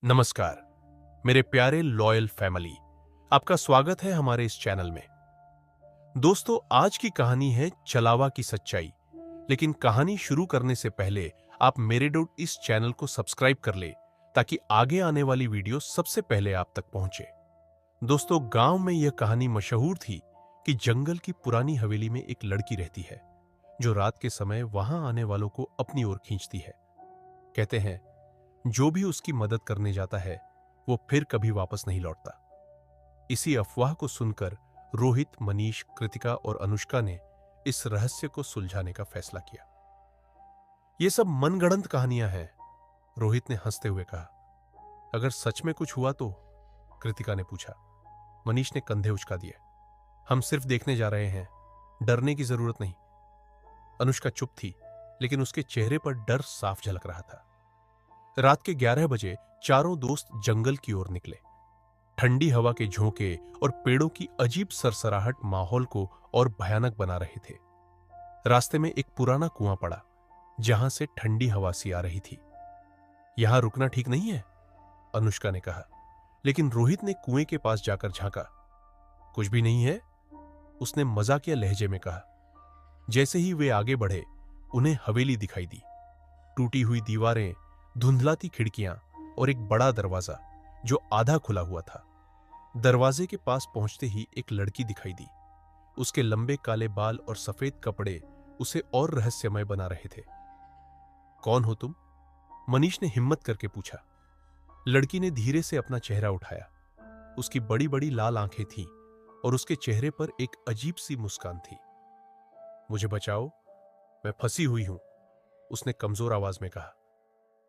नमस्कार मेरे प्यारे लॉयल फैमिली। आपका स्वागत है हमारे इस चैनल में। दोस्तों, आज की कहानी है चलावा की सच्चाई। लेकिन कहानी शुरू करने से पहले आप मेरे डोट इस चैनल को सब्सक्राइब कर ले ताकि आगे आने वाली वीडियो सबसे पहले आप तक पहुंचे। दोस्तों, गांव में यह कहानी मशहूर थी कि जंगल की पुरानी हवेली में एक लड़की रहती है जो रात के समय वहां आने वालों को अपनी ओर खींचती है। कहते हैं जो भी उसकी मदद करने जाता है वो फिर कभी वापस नहीं लौटता। इसी अफवाह को सुनकर रोहित, मनीष, कृतिका और अनुष्का ने इस रहस्य को सुलझाने का फैसला किया। ये सब मनगढ़ंत कहानियां हैं, रोहित ने हंसते हुए कहा। अगर सच में कुछ हुआ तो? कृतिका ने पूछा। मनीष ने कंधे उचका दिए। हम सिर्फ देखने जा रहे हैं, डरने की जरूरत नहीं। अनुष्का चुप थी, लेकिन उसके चेहरे पर डर साफ झलक रहा था। रात के 11 बजे चारों दोस्त जंगल की ओर निकले। ठंडी हवा के झोंके और पेड़ों की अजीब सरसराहट माहौल को और भयानक बना रहे थे। रास्ते में एक पुराना कुआं पड़ा जहां से ठंडी हवा सी आ रही थी। यहां रुकना ठीक नहीं है, अनुष्का ने कहा। लेकिन रोहित ने कुएं के पास जाकर झांका। कुछ भी नहीं है, उसने मजाकिया लहजे में कहा। जैसे ही वे आगे बढ़े उन्हें हवेली दिखाई दी। टूटी हुई दीवारें, धुंधलाती खिड़कियां और एक बड़ा दरवाजा जो आधा खुला हुआ था। दरवाजे के पास पहुंचते ही एक लड़की दिखाई दी। उसके लंबे काले बाल और सफेद कपड़े उसे और रहस्यमय बना रहे थे। कौन हो तुम? मनीष ने हिम्मत करके पूछा। लड़की ने धीरे से अपना चेहरा उठाया। उसकी बड़ी बड़ी लाल आंखें थीं और उसके चेहरे पर एक अजीब सी मुस्कान थी। मुझे बचाओ, मैं फंसी हुई हूं, उसने कमजोर आवाज में कहा।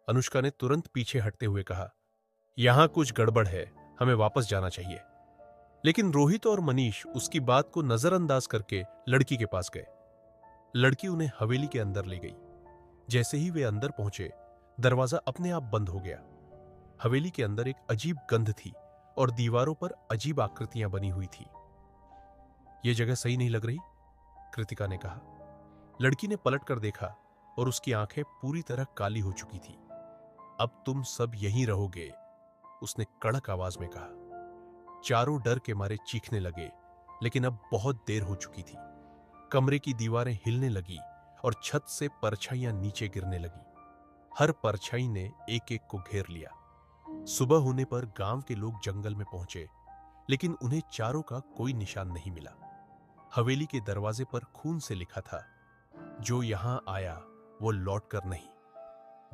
अनुष्का ने तुरंत पीछे हटते हुए कहा, यहां कुछ गड़बड़ है, हमें वापस जाना चाहिए। लेकिन रोहित और मनीष उसकी बात को नजरअंदाज करके लड़की के पास गए। लड़की उन्हें हवेली के अंदर ले गई। जैसे ही वे अंदर पहुंचे, दरवाजा अपने आप बंद हो गया। हवेली के अंदर एक अजीब गंध थी और दीवारों पर अजीब आकृतियां बनी हुई थी। यह जगह सही नहीं लग रही, कृतिका ने कहा। लड़की ने पलट कर देखा और उसकी आंखें पूरी तरह काली हो चुकी थी। अब तुम सब यहीं रहोगे, उसने कड़क आवाज में कहा। चारों डर के मारे चीखने लगे, लेकिन अब बहुत देर हो चुकी थी। कमरे की दीवारें हिलने लगी और छत से परछाइयां नीचे गिरने लगी। हर परछाई ने एक एक को घेर लिया। सुबह होने पर गांव के लोग जंगल में पहुंचे, लेकिन उन्हें चारों का कोई निशान नहीं मिला। हवेली के दरवाजे पर खून से लिखा था, जो यहां आया वो लौटकर नहीं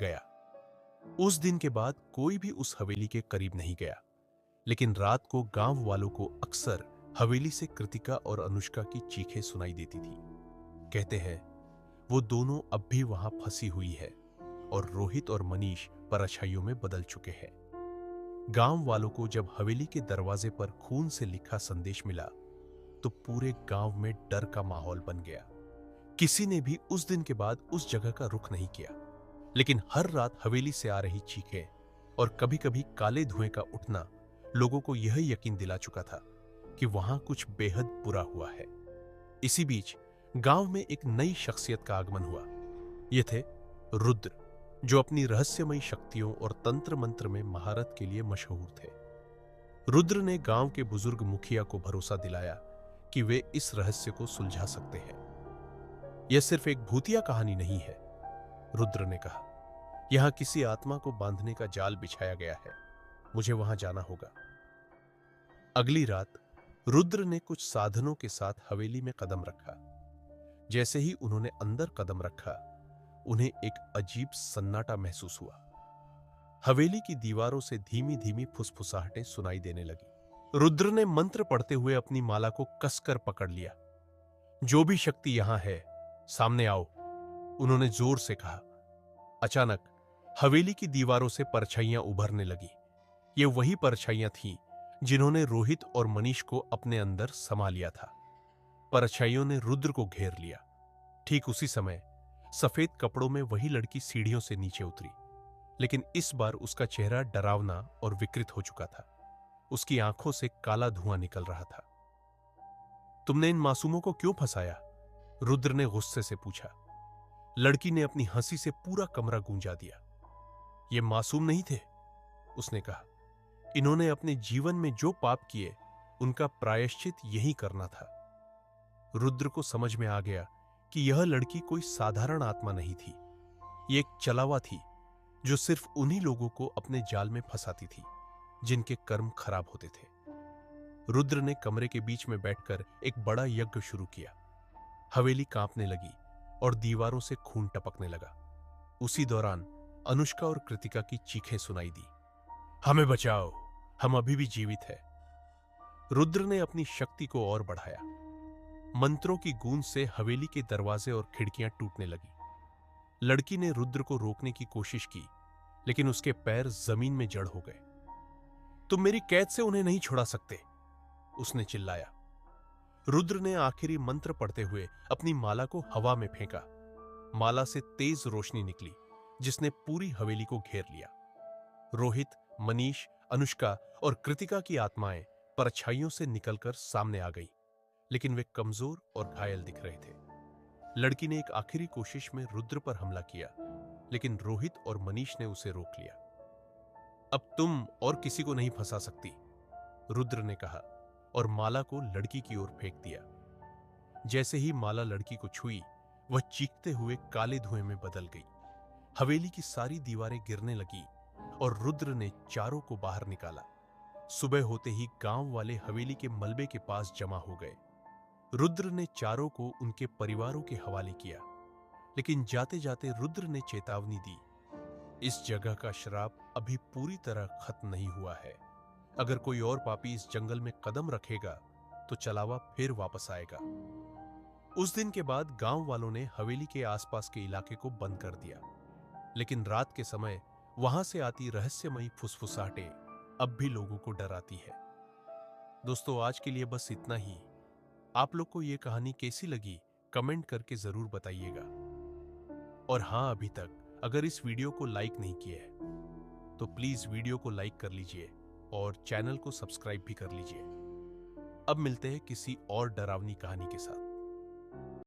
गया। उस दिन के बाद कोई भी उस हवेली के करीब नहीं गया। लेकिन रात को गांव वालों को अक्सर हवेली से कृतिका और अनुष्का की चीखें सुनाई देती थी। कहते हैं वो दोनों अब भी वहां फंसी हुई है और रोहित और मनीष परछाइयों में बदल चुके हैं। गांव वालों को जब हवेली के दरवाजे पर खून से लिखा संदेश मिला तो पूरे गांव में डर का माहौल बन गया। किसी ने भी उस दिन के बाद उस जगह का रुख नहीं किया। लेकिन हर रात हवेली से आ रही चीखें और कभी-कभी काले धुएं का उठना लोगों को यह यकीन दिला चुका था कि वहां कुछ बेहद बुरा हुआ है। इसी बीच गांव में एक नई शख्सियत का आगमन हुआ। ये थे रुद्र, जो अपनी रहस्यमयी शक्तियों और तंत्र मंत्र में महारत के लिए मशहूर थे। रुद्र ने गांव के बुजुर्ग मुखिया को भरोसा दिलाया कि वे इस रहस्य को सुलझा सकते हैं। यह सिर्फ एक भूतिया कहानी नहीं है, रुद्र ने कहा। यहां किसी आत्मा को बांधने का जाल बिछाया गया है। मुझे वहां जाना होगा। अगली रात रुद्र ने कुछ साधनों के साथ हवेली में कदम रखा। जैसे ही उन्होंने अंदर कदम रखा, उन्हें एक अजीब सन्नाटा महसूस हुआ। हवेली की दीवारों से धीमी धीमी फुसफुसाहटें सुनाई देने लगी। रुद्र ने मंत्र पढ़ते हुए अपनी माला को कसकर पकड़ लिया। जो भी शक्ति यहां है, सामने आओ, उन्होंने जोर से कहा। अचानक हवेली की दीवारों से परछाइयां उभरने लगी। ये वही परछाइयां थीं जिन्होंने रोहित और मनीष को अपने अंदर समा लिया था। परछाइयों ने रुद्र को घेर लिया। ठीक उसी समय सफेद कपड़ों में वही लड़की सीढ़ियों से नीचे उतरी, लेकिन इस बार उसका चेहरा डरावना और विकृत हो चुका था। उसकी आंखों से काला धुआं निकल रहा था। तुमने इन मासूमों को क्यों फंसाया? रुद्र ने गुस्से से पूछा। लड़की ने अपनी हंसी से पूरा कमरा गूंजा दिया। ये मासूम नहीं थे, उसने कहा। इन्होंने अपने जीवन में जो पाप किए उनका प्रायश्चित यही करना था। रुद्र को समझ में आ गया कि यह लड़की कोई साधारण आत्मा नहीं थी। ये एक चलावा थी जो सिर्फ उन्हीं लोगों को अपने जाल में फंसाती थी जिनके कर्म खराब होते थे। रुद्र ने कमरे के बीच में बैठकर एक बड़ा यज्ञ शुरू किया। हवेली कांपने लगी और दीवारों से खून टपकने लगा। उसी दौरान अनुष्का और कृतिका की चीखें सुनाई दी। हमें बचाओ, हम अभी भी जीवित हैं। रुद्र ने अपनी शक्ति को और बढ़ाया। मंत्रों की गूंज से हवेली के दरवाजे और खिड़कियां टूटने लगी। लड़की ने रुद्र को रोकने की कोशिश की, लेकिन उसके पैर जमीन में जड़ हो गए। तुम मेरी कैद से उन्हें नहीं छुड़ा सकते, उसने चिल्लाया। रुद्र ने आखिरी मंत्र पढ़ते हुए अपनी माला को हवा में फेंका। माला से तेज रोशनी निकली जिसने पूरी हवेली को घेर लिया। रोहित, मनीष, अनुष्का और कृतिका की आत्माएं परछाइयों से निकलकर सामने आ गई, लेकिन वे कमजोर और घायल दिख रहे थे। लड़की ने एक आखिरी कोशिश में रुद्र पर हमला किया, लेकिन रोहित और मनीष ने उसे रोक लिया। अब तुम और किसी को नहीं फंसा सकती, रुद्र ने कहा और माला को लड़की की ओर फेंक दिया। जैसे ही माला लड़की को छुई, वह चीखते हुए काले धुएं में बदल गई। हवेली की सारी दीवारें गिरने लगी और रुद्र ने चारों को बाहर निकाला। सुबह होते ही गांव वाले हवेली के मलबे के पास जमा हो गए। रुद्र ने चारों को उनके परिवारों के हवाले किया, लेकिन जाते जाते रुद्र ने चेतावनी दी, इस जगह का श्राप अभी पूरी तरह खत्म नहीं हुआ है। अगर कोई और पापी इस जंगल में कदम रखेगा तो चलावा फिर वापस आएगा। उस दिन के बाद गांव वालों ने हवेली के आसपास के इलाके को बंद कर दिया, लेकिन रात के समय वहां से आती रहस्यमयी फुसफुसाहटें अब भी लोगों को डराती है। दोस्तों, आज के लिए बस इतना ही। आप लोग को यह कहानी कैसी लगी कमेंट करके जरूर बताइएगा। और हां, अभी तक अगर इस वीडियो को लाइक नहीं किया है तो प्लीज वीडियो को लाइक कर लीजिए और चैनल को सब्सक्राइब भी कर लीजिए। अब मिलते हैं किसी और डरावनी कहानी के साथ।